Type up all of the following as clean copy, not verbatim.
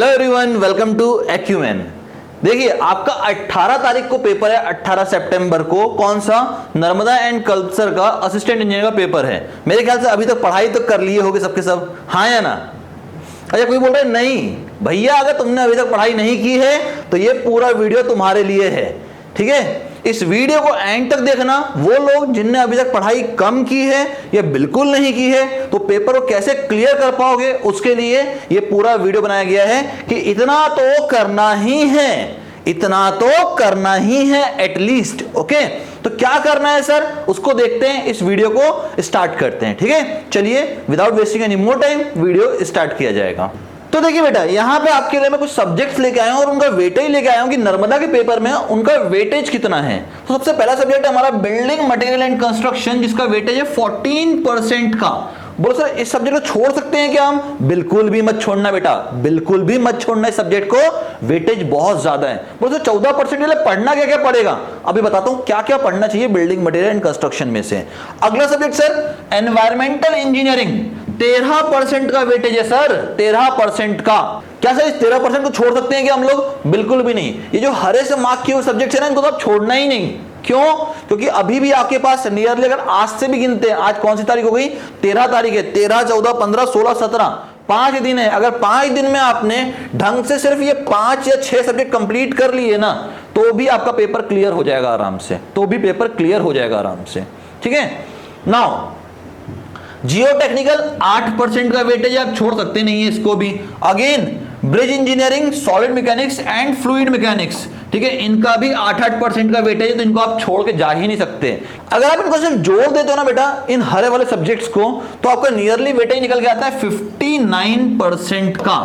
Hello everyone, welcome to Acumen. देखिए आपका 18 तारीख को पेपर है, 18 सितंबर को। कौन सा? नर्मदा एंड कल्चर का असिस्टेंट इंजीनियर का पेपर है। मेरे ख्याल से अभी तक पढ़ाई तो कर लिए होगे सबके सब, हाँ या ना? अच्छा, कोई बोल रहे नहीं भैया अगर तुमने अभी तक पढ़ाई नहीं की है तो ये पूरा वीडियो तुम्हारे लिए है। ठीक है, इस वीडियो को एंड तक देखना। वो लोग जिनने अभी तक पढ़ाई कम की है या बिल्कुल नहीं की है तो पेपर को कैसे क्लियर कर पाओगे, उसके लिए ये पूरा वीडियो बनाया गया है कि इतना तो करना ही है, इतना तो करना ही है एटलीस्ट। ओके, तो क्या करना है सर, उसको देखते हैं, इस वीडियो को स्टार्ट करते हैं। ठीक है, चलिए without wasting any more time video start किया जाएगा। तो देखिए बेटा, यहां पे आपके लिए मैं कुछ सब्जेक्ट्स लेके आया हूं और उनका वेटेज लेके आया हूं कि नर्मदा के पेपर में उनका वेटेज कितना है। तो सबसे पहला सब्जेक्ट है हमारा बिल्डिंग मटेरियल एंड कंस्ट्रक्शन, जिसका वेटेज है 14% का। बोलो सर इस सब्जेक्ट को छोड़ सकते हैं क्या हम? बिल्कुल भी मत छोड़ना बेटा, बिल्कुल भी मत छोड़ना इस सब्जेक्ट को, वेटेज बहुत ज्यादा है। बोलो सर 14% लिए पढ़ना क्या क्या पड़ेगा? अभी बताता हूं क्या क्या पढ़ना चाहिए बिल्डिंग मटेरियल एंड कंस्ट्रक्शन में से। अगला सब्जेक्ट सर एनवायरमेंटल इंजीनियरिंग, 13% का वेटेज है सर, 13% का। क्या सर इस 13% को छोड़ सकते हैं क्या हम लोग? बिल्कुल भी नहीं। ये जो हरे से मार्क किए हुए सब्जेक्ट है ना, इनको तो आप छोड़ना ही नहीं। क्यों? क्योंकि अभी भी आपके पास नियरली, अगर आज से भी गिनते हैं, आज कौन सी तारीख हो गई? 13 तारीख है। 13, 14, 15, 16, 17, 5 दिन है। अगर 5 दिन में आपने ढंग से सिर्फ ये 5 या 6 सब्जेक्ट कंप्लीट कर लिए ना, तो भी आपका पेपर क्लियर हो जाएगा आराम से, तो भी पेपर क्लियर हो जाएगा आराम से। ठीक है, नाउ जियो टेक्निकल 8% का वेटेज, आप छोड़ सकते नहीं है इसको भी। Again bridge engineering, solid mechanics and fluid mechanics, ठीक है, इनका भी 8% का वेटेज है, तो इनको आप छोड़ के जा ही नहीं सकते। अगर आप इनको सिर्फ जोड़ देते हो ना बेटा इन हरे वाले सब्जेक्ट्स को, तो आपका नियरली वेटेज निकल के आता है 59% का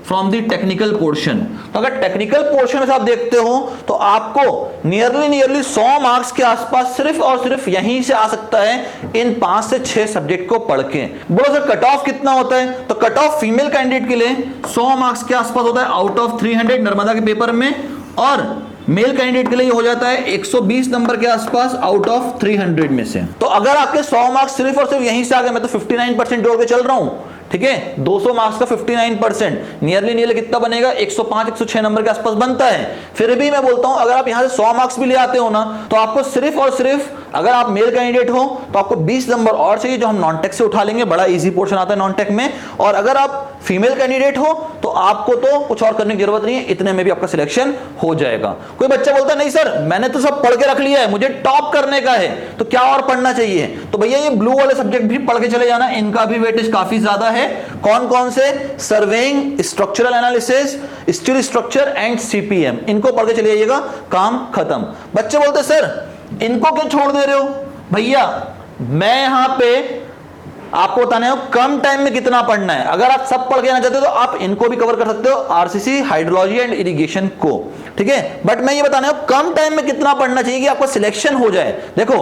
फ्रॉम द टेक्निकल पोर्शन। तो अगर टेक्निकल पोर्शन में आप देखते हो तो आपको नियरली 100 मार्क्स के आसपास सिर्फ और सिर्फ यहीं से आ सकता है, इन 5 से 6 सब्जेक्ट को पढ़ के। बोलो सर कट ऑफ कितना होता है? तो कट ऑफ फीमेल कैंडिडेट के लिए 100 मार्क्स के आसपास होता है आउट ऑफ 300 नर्मदा के पेपर में, और मेल कैंडिडेट के लिए हो जाता है 120 नंबर के आसपास आउट ऑफ 300 में से। तो अगर आपके 100 मार्क्स सिर्फ और सिर्फ यहीं से आ गए, मैं तो 59% जोड़ के चल रहा हूं, ठीक है, 200 मार्क्स का 59% नियरली कितना बनेगा? 105 106 नंबर के आसपास बनता है। फिर भी मैं बोलता हूं अगर आप यहां से 100 मार्क्स भी ले आते हो ना, तो आपको सिर्फ और सिर्फ, अगर आप मेल कैंडिडेट हो तो आपको 20 नंबर और चाहिए, जो हम नॉन टेक से उठा लेंगे, बड़ा इजी पोर्शन आता है नॉन टेक में। और अगर आप फीमेल कैंडिडेट हो तो आपको तो कुछ और करने की जरूरत नहीं है, इतने में भी आपका सिलेक्शन हो जाएगा। कोई बच्चा बोलता है नहीं सर मैंने तो सब पढ़ के रख लिया है, मुझे टॉप करने का है, तो क्या और पढ़ना चाहिए? तो भैया ये ब्लू वाले सब्जेक्ट भी पढ़ के चले जाना, इनका भी वेटेज काफी ज्यादा है। कौन कौन से? Surveying, structural analysis, steel structure and CPM, इनको पढ़ के चले जाइएगा, काम खत्म। बच्चे बोलते सर इनको क्यों छोड़ दे रहे हो? भैया मैं यहां पे आपको बताने हो कम टाइम में कितना पढ़ना है। अगर आप सब पढ़ के आना चाहते हो तो आप इनको भी कवर कर सकते हो, आरसीसी, हाइड्रोलॉजी एंड इरिगेशन को, ठीक है। बट मैं ये बताने हो कम टाइम में कितना पढ़ना चाहिए कि आपका सिलेक्शन हो जाए। देखो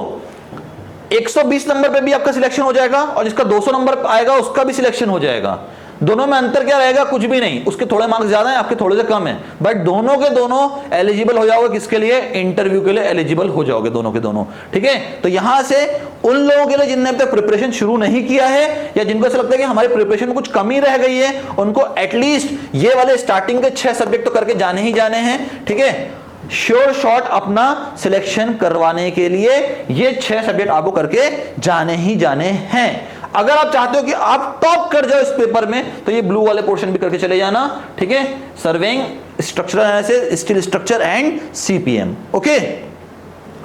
120 नंबर पे भी आपका सिलेक्शन हो जाएगा, और जिसका 200 नंबर आएगा उसका भी सिलेक्शन हो जाएगा। दोनों में अंतर क्या रहेगा? कुछ भी नहीं, उसके थोड़े मार्क्स ज्यादा हैं, आपके थोड़े से कम हैं, बट दोनों के दोनों एलिजिबल हो जाओगे। किसके लिए? इंटरव्यू के लिए एलिजिबल हो जाओगे दोनों के दोनों, ठीक है। तो यहां से उन लोगों के लिए जिनने अब तक प्रिपरेशन शुरू नहीं किया है, या जिनको ऐसा लगता है कि हमारी प्रिपरेशन में कुछ कमी रह गई है, उनको एटलीस्ट ये वाले स्टार्टिंग के 6 सब्जेक्ट तो करके जाने ही जाने हैं, ठीक है। श्योर शॉट अपना सिलेक्शन करवाने के लिए ये 6 सब्जेक्ट आपको करके जाने ही जाने हैं। अगर आप चाहते हो कि आप टॉप कर जाओ इस पेपर में, तो ये ब्लू वाले पोर्शन भी करके चले जाना, ठीक है। Surveying, structural analysis, steel structure and CPM. Okay,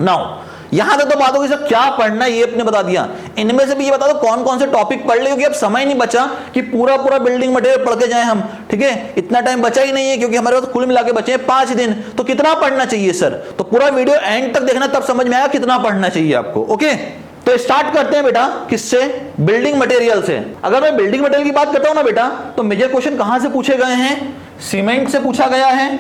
now यहां तक तो बात होगी सर क्या पढ़ना है ये अपने बता दिया। इनमें से भी ये बता दो कौन कौन से टॉपिक पढ़ ले, क्योंकि अब समय नहीं बचा कि पूरा पूरा बिल्डिंग मटेरियल पढ़ के जाएं हम, ठीक है। इतना टाइम बचा ही नहीं है, क्योंकि हमारे पास कुल मिला के बचे हैं 5 दिन। तो कितना पढ़ना चाहिए सर? तो पूरा वीडियो एंड तक देखना, तब समझ में आएगा कितना पढ़ना चाहिए आपको। ओके, तो स्टार्ट करते हैं बेटा किससे? बिल्डिंग मटेरियल से। अगर मैं बिल्डिंग मटेरियल की बात करता हूं ना बेटा, तो मेजर क्वेश्चन कहां से पूछे गए हैं? सीमेंट से पूछा गया है,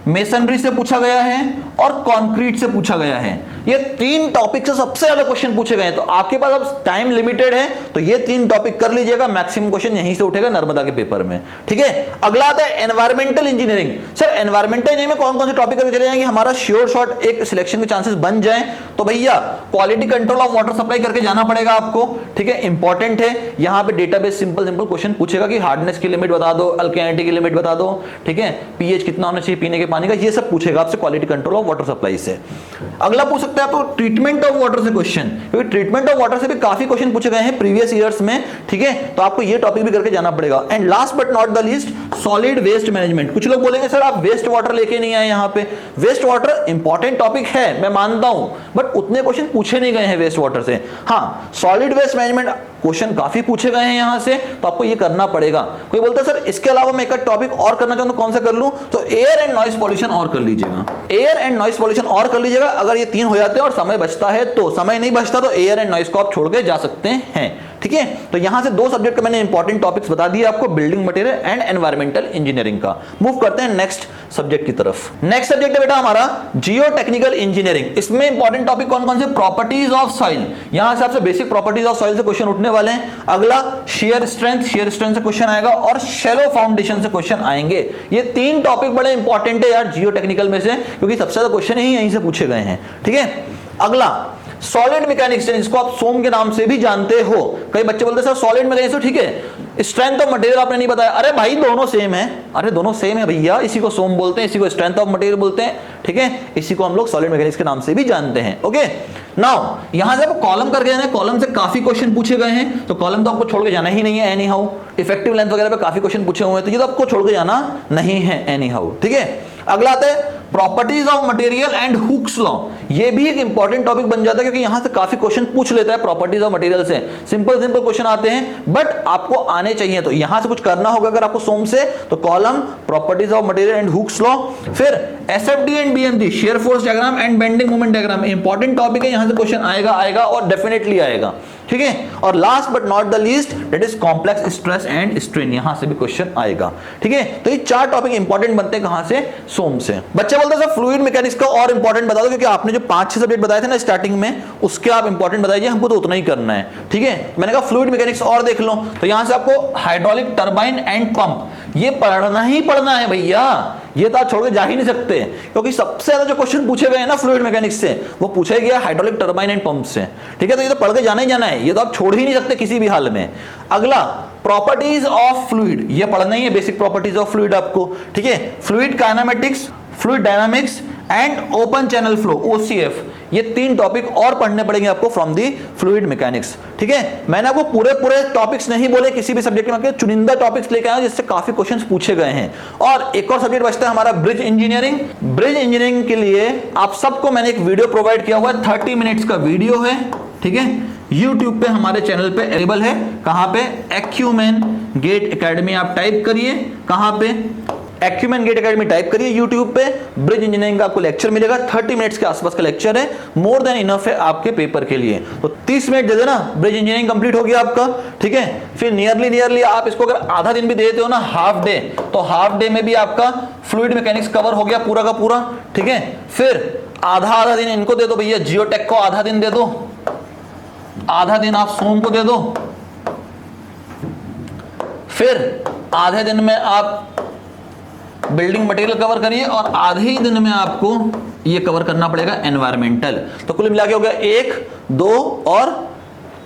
मेसनरी से पूछा गया है और कंक्रीट से पूछा गया है। ये 3 टॉपिक से सबसे ज्यादा क्वेश्चन पूछे गए हैं। तो आपके पास अब टाइम लिमिटेड है, तो ये 3 टॉपिक कर लीजिएगा, मैक्सिमम क्वेश्चन यहीं से उठेगा नर्मदा के पेपर में। ठीक है, अगला आता है environmental engineering. Sir environmental engineering में कौन कौन से टॉपिक करके चले जाएंगे, हमारा श्योर शॉट एक सिलेक्शन के चांसेस बन जाए। तो भैया quality control of water supply करके जाना पड़ेगा आपको। ठीक है, इंपॉर्टेंट है। यहां पे डेटाबेस सिंपल सिंपल क्वेश्चन पूछेगा कि हार्डनेस की लिमिट बता दो, अल्कैलिनिटी की लिमिट बता दो। ठीक है, पीएच कितना होना चाहिए पीने के पानी का, ये सब पूछेगा आपसे quality control of water supply से। अगला पूछ सकते हैं आपको ट्रीटमेंट ऑफ वाटर से क्वेश्चन, क्योंकि ट्रीटमेंट ऑफ वाटर से भी काफी क्वेश्चन पूछे गए हैं प्रीवियस ईयर्स में। ठीक है, तो आपको ये टॉपिक भी करके जाना पड़ेगा। And last but not the least solid waste management. कुछ लोग बोलेंगे सर आप वेस्ट वाटर लेके नहीं आए यहाँ पे। वेस्ट वाटर इंपॉर्टेंट टॉपिक है, मैं मानता हूं, बट उतने क्वेश्चन पूछे नहीं गए हैं वेस्ट वाटर से। हाँ, सॉलिड वेस्ट मैनेजमेंट क्वेश्चन काफी पूछे गए हैं यहां से, तो आपको ये करना पड़ेगा। कोई बोलता है सर इसके अलावा मैं एक टॉपिक और करना चाहूं तो कौन सा कर लूं, तो एयर एंड नॉइस पॉल्यूशन और कर लीजिएगा। एयर एंड नॉइस पॉल्यूशन और कर लीजिएगा। अगर ये 3 हो जाते हैं और समय बचता है, तो समय नहीं बचता तो एयर एंड नॉइस को आप छोड़ के जा सकते हैं। ठीक है, तो यहां से 2 सब्जेक्ट का मैंने इंपॉर्टेंट टॉपिक्स बता दिए आपको, building material and environmental engineering का। मूव करते हैं नेक्स्ट सब्जेक्ट की तरफ। नेक्स्ट सब्जेक्ट है बेटा हमारा जियो टेक्निकल इंजीनियरिंग। इसमें इंपॉर्टेंट टॉपिक कौन कौन से, प्रॉपर्टीज ऑफ सॉइल। यहां से आपसे बेसिक प्रॉपर्टीज ऑफ सॉइल से क्वेश्चन उठने वाले हैं। अगला शेयर स्ट्रेंथ से क्वेश्चन आएगा और शैलो फाउंडेशन से क्वेश्चन आएंगे। ये 3 टॉपिक बड़े इंपॉर्टेंट है यार जियो टेक्निकल में से, क्योंकि सबसे ज्यादा क्वेश्चन ही यहीं से पूछे गए हैं। ठीक है, अगला सॉलिड मैकेनिक्स, जिसको आप सोम के नाम से भी जानते हो। कई बच्चे बोलते हैं सर सॉलिड मैकेनिक्स, ठीक है, स्ट्रेंथ ऑफ मटेरियल आपने नहीं बताया। अरे भाई दोनों सेम है, अरे दोनों सेम है भैया। इसी को सोम बोलते हैं, इसी को स्ट्रेंथ ऑफ मटेरियल बोलते हैं। ठीक है, इसी को हम लोग सॉलिड मैकेनिक्स के नाम से भी जानते हैं। ओके, नाउ यहां से आप कॉलम करके जाना है, कॉलम से काफी क्वेश्चन पूछे गए हैं, तो कॉलम तो आपको छोड़ के जाना ही नहीं है एनी हाउ। इफेक्टिव लेंथ वगैरह पे काफी क्वेश्चन पूछे हुए हैं, तो ये तो आपको छोड़ के जाना नहीं है एनी हाउ। ठीक है, अगला आता है properties of material and Hooke's law. ये भी एक इंपॉर्टेंट टॉपिक बन जाता है, क्योंकि यहां से काफी क्वेश्चन पूछ लेता है प्रॉपर्टीज ऑफ मटेरियल से। सिंपल सिंपल क्वेश्चन आते हैं, बट आपको आने चाहिए, तो यहां से कुछ करना होगा अगर आपको सोम से, तो column properties of material and Hooke's law. फिर SFD and BMD, shear force diagram and bending moment diagram, important topic है, यहां से क्वेश्चन आएगा और डेफिनेटली आएगा। ठीक है, और last but not the least that is complex stress and strain, यहां से भी क्वेश्चन आएगा। ठीक है, तो ये 4 टॉपिक इंपॉर्टेंट बनते हैं कहां से, सोम से। बच्चे बोलते हैं सर फ्लूइड मैकेनिक्स का और इंपॉर्टेंट बता दो, क्योंकि आपने जो 5-6 सब्जेक्ट बताए थे ना स्टार्टिंग में, उसके आप इंपॉर्टेंट बताइए, हमको तो उतना ही करना है। ठीक है, मैंने कहा फ्लूइड मैकेनिक्स और देख लो, तो यहां से आपको हाइड्रोलिक टरबाइन एंड पंप ये पढ़ना ही पढ़ना है भैया, ये तो आप छोड़ के जा ही नहीं सकते, क्योंकि सबसे ज्यादा जो क्वेश्चन पूछे गए हैं ना फ्लूइड मैकेनिक्स से, वो पूछा गया हाइड्रोलिक टरबाइन एंड पंप से। ठीक है, तो ये तो पढ़ के जाना ही जाना है, ये तो आप छोड़ ही नहीं सकते किसी भी हाल में। अगला प्रॉपर्टीज ऑफ फ्लूइड, ये पढ़ना ही है, बेसिक प्रॉपर्टीज ऑफ फ्लूइड आपको। ठीक है, fluid kinematics, fluid dynamics and open channel flow OCF, ये 3 टॉपिक और पढ़ने पड़ेंगे आपको फ्रॉम दी फ्लूइड मैकेनिक्स। ठीक है, मैंने आपको पूरे टॉपिक्स नहीं बोले, किसी भी सब्जेक्ट में चुनिंदा टॉपिक्स लेके आया जिससे काफी क्वेश्चंस पूछे गए हैं। और एक और सब्जेक्ट बचता है हमारा ब्रिज इंजीनियरिंग। ब्रिज इंजीनियरिंग के लिए आप सबको मैंने एक वीडियो प्रोवाइड किया हुआ है, 30 मिनट्स का वीडियो है। ठीक है, YouTube पे हमारे चैनल पे अवेलेबल है। कहां पे, एक्यूमेन गेट एकेडमी आप टाइप करिए, कहां पे, एक्यूमेन गेट एकेडमी टाइप करिए यूट्यूब पे, ब्रिज इंजीनियरिंग का आपको लेक्चर मिलेगा, 30 मिनट्स के आसपास का लेक्चर है, मोर देन इनफ है आपके पेपर के लिए। तो 30 मिनट दे देना, ब्रिज इंजीनियरिंग कंप्लीट हो गया आपका। ठीक है, फिर नियरली आप इसको अगर आधा दिन भी दे देते हो ना, हाफ डे, तो हाफ डे में भी आपका फ्लूइड मैकेनिक्स कवर हो गया पूरा का पूरा। ठीक है, फिर आधा दिन इनको दे दो भैया, जियोटेक को आधा दिन दे दो, आधा दिन आप सोम को दे दो, फिर आधे दिन में आप बिल्डिंग मटेरियल कवर करिए, और आधे ही दिन में आपको ये कवर करना पड़ेगा एनवायरमेंटल। तो कुल मिला के हो गया 1, 2 और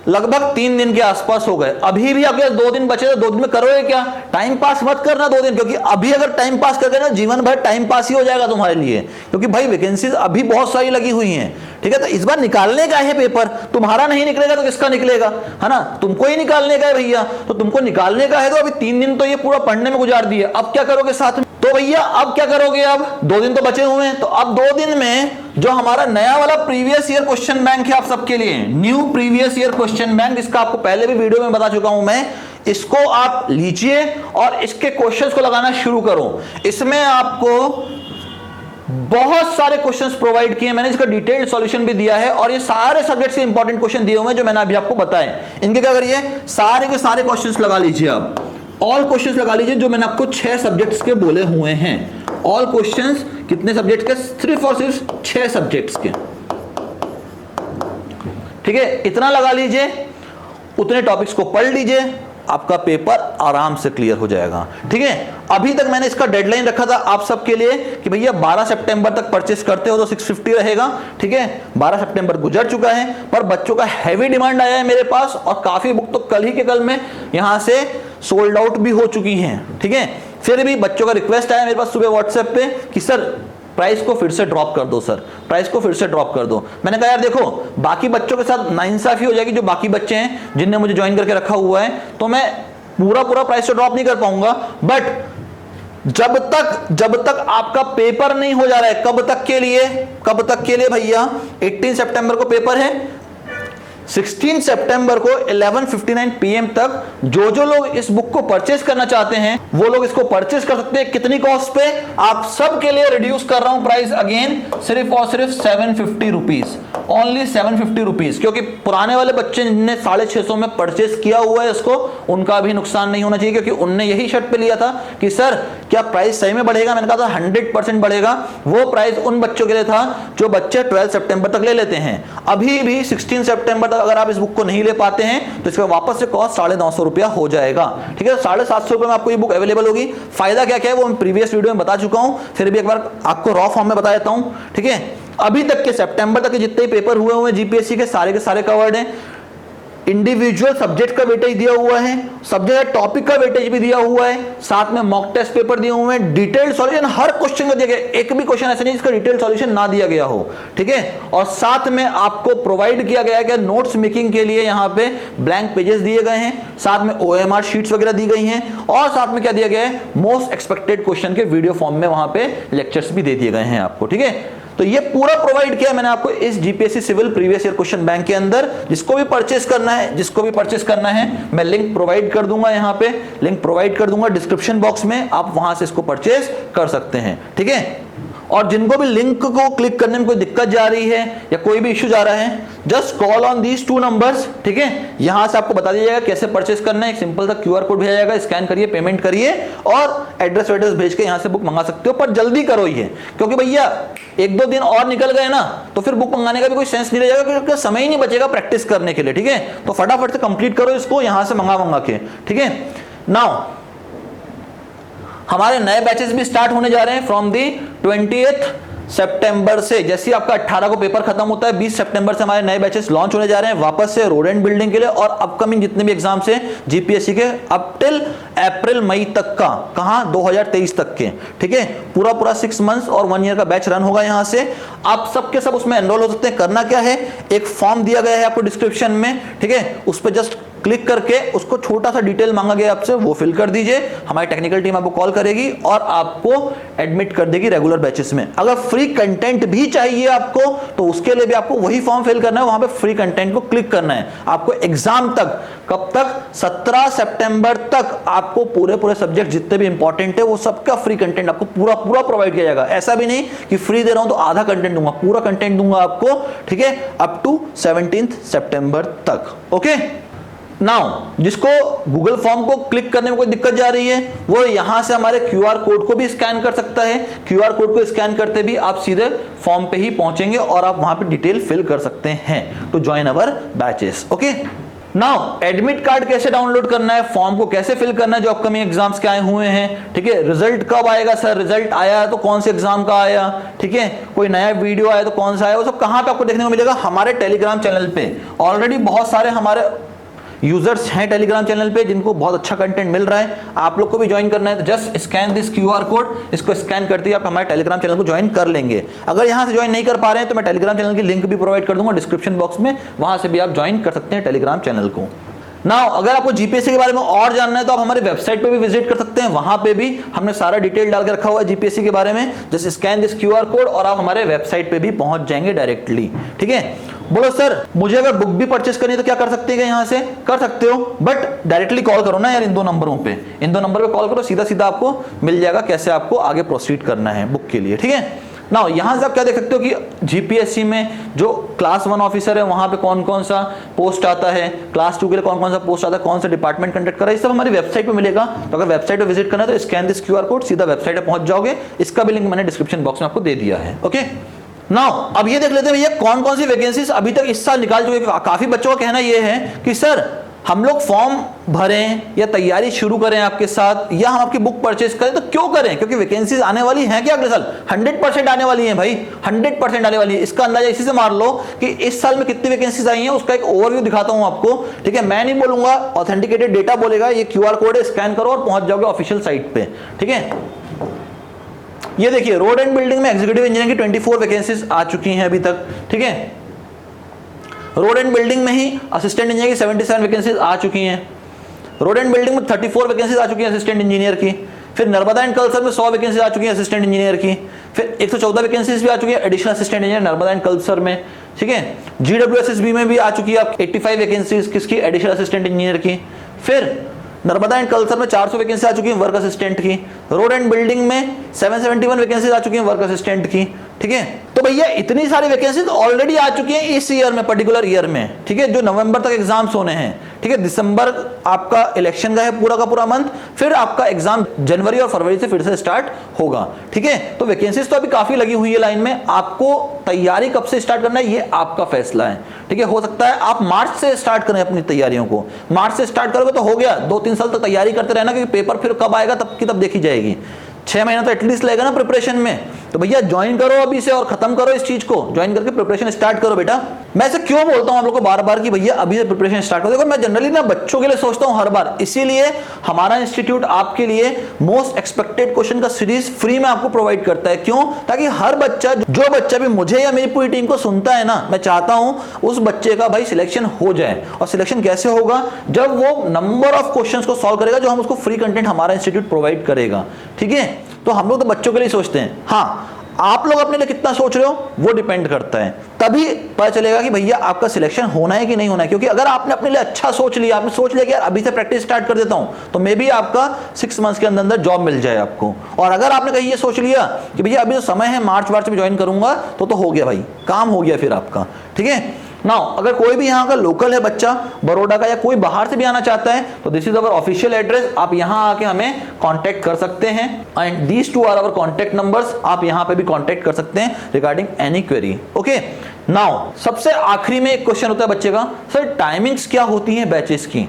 लगभग 3 दिन के आसपास हो गए। अभी भी आपके 2 दिन बचे, तो 2 दिन में करोगे क्या, टाइम पास मत करना 2 दिन, क्योंकि अभी अगर टाइम पास कर देना जीवन भर टाइम पास ही हो जाएगा तुम्हारे लिए, क्योंकि भाई वैकेंसीज अभी बहुत सारी लगी हुई हैं। ठीक है, तो इस बार निकालने का है पेपर, तुम्हारा नहीं निकलेगा तो किसका निकलेगा, है ना, तुमको ही निकालने का है भैया, तो तुमको निकालने का है। तो अभी 3 दिन तो ये पूरा पढ़ने में गुजार दिए, अब क्या करोगे साथ में, तो भैया अब क्या करोगे, अब 2 दिन तो बचे हुए हैं, तो अब 2 दिन में जो हमारा नया वाला प्रीवियस ईयर क्वेश्चन बैंक है आप सबके लिए, new previous year question bank, जिसका आपको पहले भी वीडियो में बता चुका हूं मैं, इसको आप लीजिए और इसके क्वेश्चंस को लगाना शुरू करो। इसमें आपको बहुत सारे क्वेश्चंस प्रोवाइड किए, मैंने इसका डिटेल्ड सॉल्यूशन भी दिया है, और ये सारे सब्जेक्ट्स के इंपॉर्टेंट क्वेश्चन दिए हुए हैं जो मैंने अभी आपको बताए। इनके क्या करिए, सारे के सारे क्वेश्चंस लगा लीजिए, आप ऑल क्वेश्चंस लगा लीजिए जो मैंने आपको 6 सब्जेक्ट्स के बोले हुए हैं। ऑल क्वेश्चंस कितने सब्जेक्ट के? सिर्फ और सिर्फ 6 सब्जेक्ट्स के। ठीक है, इतना लगा लीजिए, उतने टॉपिक्स को पढ़ लीजिए, आपका पेपर आराम से क्लियर हो जाएगा। ठीक है, अभी तक मैंने इसका डेडलाइन रखा था आप सबके लिए कि भैया 12 सितंबर तक परचेस करते हो तो 650 रहेगा। ठीक है, 12 सितंबर गुजर चुका है, पर बच्चों का हैवी डिमांड आया है मेरे पास, और काफी बुक तो कल ही के कल में यहां से सोल्ड आउट भी हो चुकी हैं। ठीक है, फिर भी बच्चों का रिक्वेस्ट आया मेरे पास सुबह व्हाट्सएप पे कि सर प्राइस को फिर से ड्रॉप कर दो, सर प्राइस को फिर से ड्रॉप कर दो। मैंने कहा यार देखो, बाकी बच्चों के साथ नाइंसाफी हो जाएगी, जो बाकी बच्चे हैं जिनने मुझे ज्वाइन करके रखा हुआ है, तो मैं पूरा प्राइस तो ड्रॉप नहीं कर पाऊंगा, बट जब तक आपका पेपर नहीं हो जा रहा है, कब तक के लिए भैया? 18 सितंबर को पेपर है, 16 सितंबर को 11:59 PM तक जो लोग इस बुक को परचेस करना चाहते हैं वो लोग इसको परचेस कर सकते हैं। कितनी कॉस्ट पे? आप सब के लिए रिड्यूस कर रहा हूं प्राइस अगेन, सिर्फ और सिर्फ 750 रुपीज, ओनली 750 रुपीज, क्योंकि पुराने वाले बच्चे जिनने 650 में परचेस किया हुआ है इसको, उनका भी नुकसान नहीं होना चाहिए, क्योंकि उनने यही शर्त पे लिया था कि सर क्या प्राइस सही में बढ़ेगा। मैंने कहा था 100% बढ़ेगा। वो प्राइस उन बच्चों के लिए था जो बच्चे 12 सितंबर तक ले लेते हैं। अभी भी 16 सितंबर अगर आप इस बुक को नहीं ले पाते हैं तो इसका वापस से कॉस्ट 950 रुपया हो जाएगा। ठीक है, 750 रुपए में आपको ये बुक अवेलेबल होगी। फायदा क्या क्या है वो मैं प्रीवियस वीडियो में बता चुका हूं, फिर भी एक बार आपको रॉ फॉर्म में बता देता हूं। ठीक है, अभी तक के सितंबर तक के जितने पेपर हुए जीपीएससी के सारे कवर्ड हैं। इंडिविजुअल सब्जेक्ट का वेटेज दिया हुआ है, सब्जेक्ट टॉपिक का वेटेज भी दिया हुआ है, साथ में मॉक टेस्ट पेपर दिए हुए हैं, डिटेल्ड सॉल्यूशन हर क्वेश्चन का दिया गया, एक भी क्वेश्चन ऐसा नहीं जिसका डिटेल्ड सॉल्यूशन ना दिया गया हो। ठीक है, और साथ में आपको प्रोवाइड किया गया है कि नोट्स मेकिंग के लिए यहाँ पे ब्लैंक पेजेस दिए गए हैं, साथ में OMR शीट्स वगैरह दी गई हैं, और साथ में क्या दिया गया है? मोस्ट एक्सपेक्टेड क्वेश्चन के वीडियो फॉर्म में वहां पे लेक्चर्स भी दे दिए गए हैं आपको। ठीक है, तो ये पूरा प्रोवाइड किया मैंने आपको इस GPSC civil previous year question bank के अंदर। जिसको भी परचेस करना है मैं लिंक प्रोवाइड कर दूंगा, यहाँ पे लिंक प्रोवाइड कर दूंगा डिस्क्रिप्शन बॉक्स में, आप वहां से इसको परचेस कर सकते हैं। ठीक है, और जिनको भी लिंक को क्लिक करने में कोई दिक्कत जा रही है या कोई भी इश्यू जा रहा है, just call on these 2 numbers. ठीक है, यहां से आपको बता दिया जाएगा कैसे परचेस करना है। एक सिंपल सा QR कोड भेजा जाएगा, स्कैन करिए, पेमेंट करिए, और एड्रेस वेड्रेस भेज के यहां से बुक मंगा सकते हो। पर जल्दी करो ये, क्योंकि भैया 1-2 दिन और निकल गए ना तो फिर बुक मंगाने का भी कोई सेंस नहीं रहेगा, क्योंकि समय ही नहीं बचेगा प्रैक्टिस करने के लिए। ठीक है, तो फटाफट से कंप्लीट करो इसको यहां से मंगा के। ठीक है, नाउ हमारे नए बैचेस भी स्टार्ट होने जा रहे हैं फ्रॉम दी 20th सितंबर से। जैसे आपका 18 को पेपर खत्म होता है, 20 सितंबर से हमारे नए बैचेस लॉन्च होने जा रहे हैं वापस से रोडेंट बिल्डिंग के लिए, और अपकमिंग जितने भी एग्जाम्स हैं जीपीएससी के अप टिल अप्रैल मई तक का, कहां 2023 तक के। ठीक है, पूरा 6 मंथ्स और 1 ईयर का बैच रन होगा यहां से। आप सबके सब उसमें एनरोल हो सकते हैं। करना क्या है, एक फॉर्म दिया गया है आपको डिस्क्रिप्शन में। ठीक है, उस पर जस्ट क्लिक करके उसको छोटा सा डिटेल मांगा गया आपसे, वो फिल कर दीजिए। हमारी टेक्निकल टीम आपको कॉल करेगी और आपको एडमिट कर देगी रेगुलर बैचेस में। अगर फ्री कंटेंट भी चाहिए आपको तो उसके लिए भी आपको वही फॉर्म फिल करना है, वहां पे फ्री कंटेंट को क्लिक करना है। आपको एग्जाम तक, कब तक? 17 सितंबर तक आपको पूरे सब्जेक्ट जितने भी इंपॉर्टेंट है वो सबका फ्री कंटेंट आपको पूरा प्रोवाइड किया जाएगा। ऐसा भी नहीं कि फ्री दे रहा हूं तो आधा कंटेंट दूंगा, पूरा कंटेंट दूंगा आपको। ठीक है, अप टू 17 सितंबर तक। ओके, नाउ जिसको गूगल फॉर्म को क्लिक करने में कोई दिक्कत जा रही है वो यहां से हमारे QR कोड को भी स्कैन कर सकता है। QR कोड को स्कैन करते भी आप सीधे फॉर्म पे ही पहुंचेंगे और आप वहां पे डिटेल फिल कर सकते हैं to join our batches. Okay, now admit card कैसे डाउनलोड करना है, फॉर्म को कैसे फिल करना है जो अपकमिंग एग्जाम्स के आए हुए हैं। ठीक है, रिजल्ट कब आएगा सर, रिजल्ट आया तो कौन से एग्जाम का आया। ठीक है, कोई नया वीडियो आया तो कौन सा आया, वो सब कहां पे आपको देखने को मिलेगा? हमारे टेलीग्राम चैनल पे। ऑलरेडी बहुत सारे हमारे यूजर्स हैं टेलीग्राम चैनल पे जिनको बहुत अच्छा कंटेंट मिल रहा है। आप लोग को भी ज्वाइन करना है तो just scan this QR code, इसको स्कैन करते ही आप हमारे टेलीग्राम चैनल को ज्वाइन कर लेंगे। अगर यहां से ज्वाइन नहीं कर पा रहे हैं तो मैं टेलीग्राम चैनल की लिंक भी प्रोवाइड कर दूंगा डिस्क्रिप्शन बॉक्स में, वहां से भी आप ज्वाइन कर सकते हैं टेलीग्राम चैनल को। नाउ अगर आपको जीपीएससी के बारे में और जानना है तो आप हमारे वेबसाइट पे भी विजिट कर सकते हैं, वहां पे भी हमने सारा डिटेल डाल के रखा हुआ है जीपीएससी के बारे में। Just scan this QR code और आप हमारे वेबसाइट पे भी पहुंच जाएंगे डायरेक्टली। ठीक है, बोलो सर मुझे अगर बुक भी परचेस करनी है तो क्या कर सकते हैं? यहां से कर सकते हो, बट डायरेक्टली कॉल करो ना यार इन 2 नंबरों पे, इन 2 नंबर पे कॉल करो, सीधा आपको मिल जाएगा कैसे आपको आगे प्रोसीड करना है बुक के लिए। ठीक है, ना यहां से आप क्या देख सकते हो कि जीपीएससी में जो क्लास 1 ऑफिसर है वहां पे कौन कौन सा पोस्ट आता है, क्लास 2 के लिए कौन कौन सा पोस्ट आता है, कौन सा डिपार्टमेंट कंडक्ट कर रहा है, ये सब हमारी वेबसाइट पे मिलेगा। तो अगर वेबसाइट पे विजिट करना है तो स्कैन दिस क्यूआर कोड, सीधा वेबसाइट पे पहुंच जाओगे। इसका भी लिंक मैंने डिस्क्रिप्शन बॉक्स में आपको दे दिया है। ओके, नाउ अब ये देख लेते हैं भैया कौन कौन सी वैकेंसीज अभी तक इस साल निकाल चुके। काफी बच्चों का कहना ये है कि सर हम लोग फॉर्म भरें या तैयारी शुरू करें आपके साथ, या हम आपकी बुक परचेज करें, तो क्यों करें? क्योंकि वैकेंसीज आने वाली हैं क्या अगले साल? 100% आने वाली हैं भाई, 100% आने वाली है। इसका अंदाजा इसी से मार लो कि इस साल में कितनी वैकेंसीज आई हैं, उसका एक ओवरव्यू दिखाता हूं आपको। ठीक है, मैं नहीं बोलूंगा, ऑथेंटिकेटेड डेटा बोलेगा। ये क्यूआर कोड है, स्कैन करो और पहुंच जाओगे ऑफिशियल साइट पे। ठीक है, ये देखिए रोड एंड बिल्डिंग में एग्जीक्यूटिव इंजीनियर की 24 वैकेंसीज आ चुकी हैं अभी तक। ठीक है, रोड एंड बिल्डिंग में ही असिस्टेंट इंजीनियर की 77 वैकेंसीज आ चुकी हैं। रोड एंड बिल्डिंग में 34 वैकेंसीज आ चुकी हैं असिस्टेंट इंजीनियर की। फिर नर्मदा एंड कल्चर में 100 वैकेंसीज आ चुकी हैं असिस्टेंट इंजीनियर की। फिर 114 वैकेंसीज भी आ चुकी है additional assistant engineer Narmada and culture में। ठीक है, GWSSB में भी आ चुकी है 85 वैकेंसीज किसकी? एडिशनल असिस्टेंट इंजीनियर की। फिर नर्मदा एंड कल्चर में 400 वैकेंसी आ चुकी है वर्क असिस्टेंट की। रोड एंड बिल्डिंग में 771 वैकेंसीज आ चुकी हैं वर्क असिस्टेंट की। ठीक है, तो भैया इतनी सारी वैकेंसीज ऑलरेडी आ चुकी हैं इस ईयर में, पर्टिकुलर ईयर में। ठीक है, जो नवंबर तक एग्जाम्स होने हैं। ठीक है, दिसंबर आपका इलेक्शन का है पूरा का पूरा मंथ, फिर आपका एग्जाम जनवरी और फरवरी से फिर से स्टार्ट होगा। ठीक है, तो वैकेंसीज तो अभी काफी लगी हुई है लाइन में। आपको तैयारी कब से स्टार्ट करना है ये आपका फैसला है। ठीक है, हो सकता है आप मार्च से स्टार्ट करें अपनी तैयारियों को। मार्च से स्टार्ट करोगे तो हो गया, 2-3 साल तक तैयारी करते रहना, क्योंकि पेपर फिर कब आएगा तब की तब देखी जाएगी। 6 महीना तो एटलीस्ट लगेगा ना प्रिपरेशन में। तो भैया ज्वाइन करो अभी से और खत्म करो इस चीज को, ज्वाइन करके प्रिपरेशन स्टार्ट करो बेटा। मैं ऐसे क्यों बोलता हूं आप लोग को बार बार कि भैया अभी से प्रिपरेशन स्टार्ट करो? देखो मैं जनरली ना बच्चों के लिए सोचता हूं हर बार, इसीलिए हमारा इंस्टीट्यूट आपके लिए मोस्ट एक्सपेक्टेड क्वेश्चन का सीरीज फ्री में आपको प्रोवाइड करता है। क्यों? ताकि हर बच्चा, जो बच्चा भी मुझे या मेरी पूरी टीम को सुनता है ना, मैं चाहता हूं उस बच्चे का भाई सिलेक्शन हो जाए। और सिलेक्शन कैसे होगा? जब वो नंबर ऑफ क्वेश्चंस को सॉल्व करेगा जो हम उसको फ्री कंटेंट हमारा इंस्टीट्यूट प्रोवाइड करेगा। ठीक है, तो हम लोग तो बच्चों के लिए सोचते हैं। हाँ, आप लोग अपने लिए कितना सोच रहे हो वो डिपेंड करता है, तभी पता चलेगा कि भैया आपका सिलेक्शन होना है कि नहीं होना है। क्योंकि अगर आपने अपने लिए अच्छा सोच लिया, आपने सोच लिया कि यार अभी से प्रैक्टिस स्टार्ट कर देता हूं, तो मे बी आपका 6 मंथ्स के अंदर अंदर जॉब मिल जाए आपको। और अगर आपने कहीं ये सोच लिया कि भैया अभी तो समय है, मार्च में ज्वाइन करूंगा, तो हो गया भाई, काम हो गया फिर आपका। ठीक है, नाउ अगर कोई भी यहाँ का लोकल है बच्चा, बड़ौदा का, या कोई बाहर से भी आना चाहता है, तो this is our official address. आप यहाँ आके हमें कांटेक्ट कर सकते हैं, and these 2 are our contact numbers. आप यहाँ पे भी कांटेक्ट कर सकते हैं regarding any query. Okay, now सबसे आखिरी में एक क्वेश्चन होता है बच्चे का, सर टाइमिंग्स क्या होती है बैचेस की?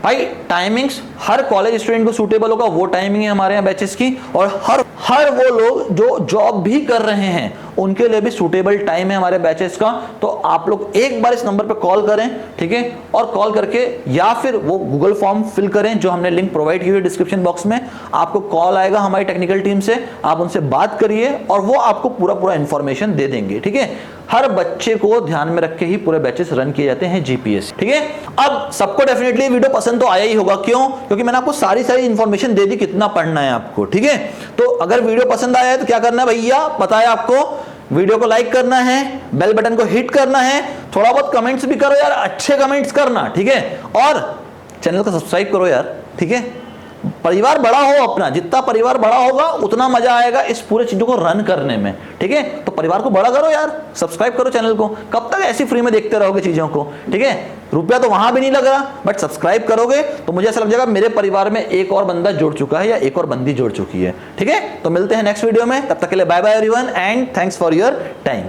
भाई टाइमिंग्स हर कॉलेज स्टूडेंट को सूटेबल होगा वो टाइमिंग है हमारे यहाँ बैचेस की, और हर वो लोग जो जॉब भी कर रहे हैं उनके लिए भी सूटेबल टाइम है हमारे बैचेस का। तो आप लोग एक बार इस नंबर पे कॉल करें, ठीक है, और कॉल करके या फिर वो गूगल फॉर्म फिल करें जो हमने लिंक प्रोवाइड की हुई है डिस्क्रिप्शन बॉक्स में। आपको कॉल आएगा हमारी टेक्निकल टीम से, आप उनसे बात करिए और वो आपको पूरा इंफॉर्मेशन दे देंगे। ठीक है, हर बच्चे को ध्यान में रख के ही पूरे बैचेस रन किए जाते हैं जीपीएस। ठीक है, अब सबको डेफिनेटली वीडियो पसंद तो आया ही होगा। क्यों? क्योंकि मैंने आपको सारी इंफॉर्मेशन दे दी कितना पढ़ना है आपको। ठीक है, तो अगर वीडियो पसंद आया है तो क्या करना है भैया, पता है आपको, वीडियो को लाइक करना है, बेल बटन को हिट करना है, थोड़ा बहुत कमेंट्स भी करो यार, अच्छे कमेंट्स करना। ठीक है, और चैनल को सब्सक्राइब करो यार। ठीक है, परिवार बड़ा हो अपना, जितना परिवार बड़ा होगा उतना मजा आएगा इस पूरे चीजों को रन करने में। ठीक है, तो परिवार को बड़ा करो यार, सब्सक्राइब करो चैनल को। कब तक ऐसी फ्री में देखते रहोगे चीजों को? ठीक है, रुपया तो वहां भी नहीं लग रहा, बट सब्सक्राइब करोगे तो मुझे ऐसा लग जाएगा मेरे परिवार में एक और बंदा जुड़ चुका है या एक और बंदी जुड़ चुकी है। ठीक है, तो मिलते हैं नेक्स्ट वीडियो में, तब तक के लिए bye bye everyone and thanks for your time.